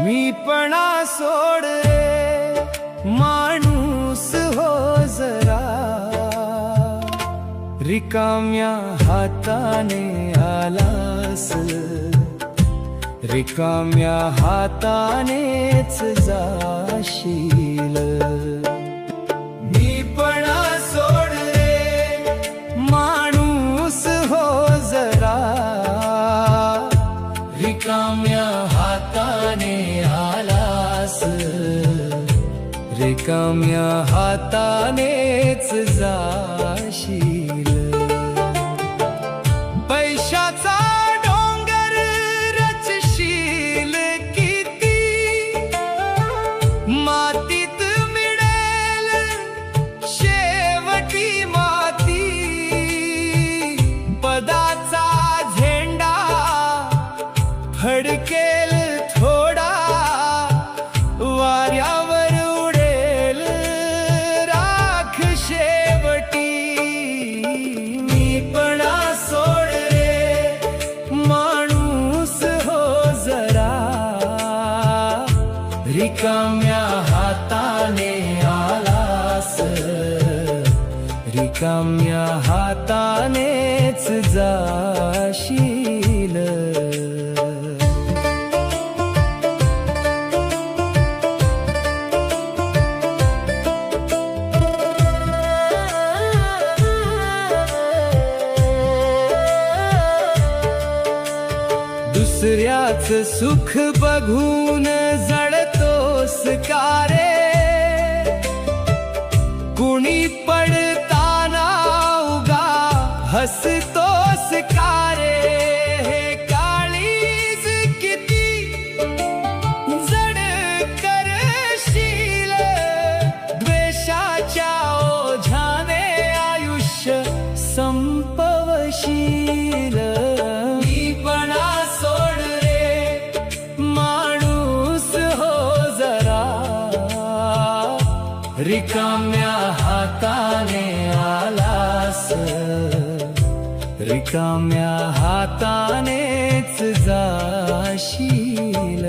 मीपणा सोड रे माणूस हो जरा, रिकाम्या हाताने आलास, रिकाम्या हातानेच जाशील। मीपणा सोड रे माणूस हो जरा, रिकाम्या हाताने आलास, रिकाम्या हातानेच जाशील। पैशाचा डोंगर रचशील किती, मातीत मिळेल शेवटी माती। पदाचा झेंडा फडकेल थोडा, वाऱ्यावर उडेल राख शेवटी। मीपणा सोड रे माणूस हो जरा, रिकाम्या हाताने आलास, रिकाम्या हातानेच जाशील। दुसऱ्याच सुख बघून जळतोस का रे, कुणी पडताना उगा हसतोस का रे। हे काळीज किती जड करशील, द्वेषाच्या ओझ्याने आयुष्य संपवशील। मीपणा सोड रे माणूस हो जरा, रिकाम्या हाताने आलास, रिकाम्या हातानेच जाशील।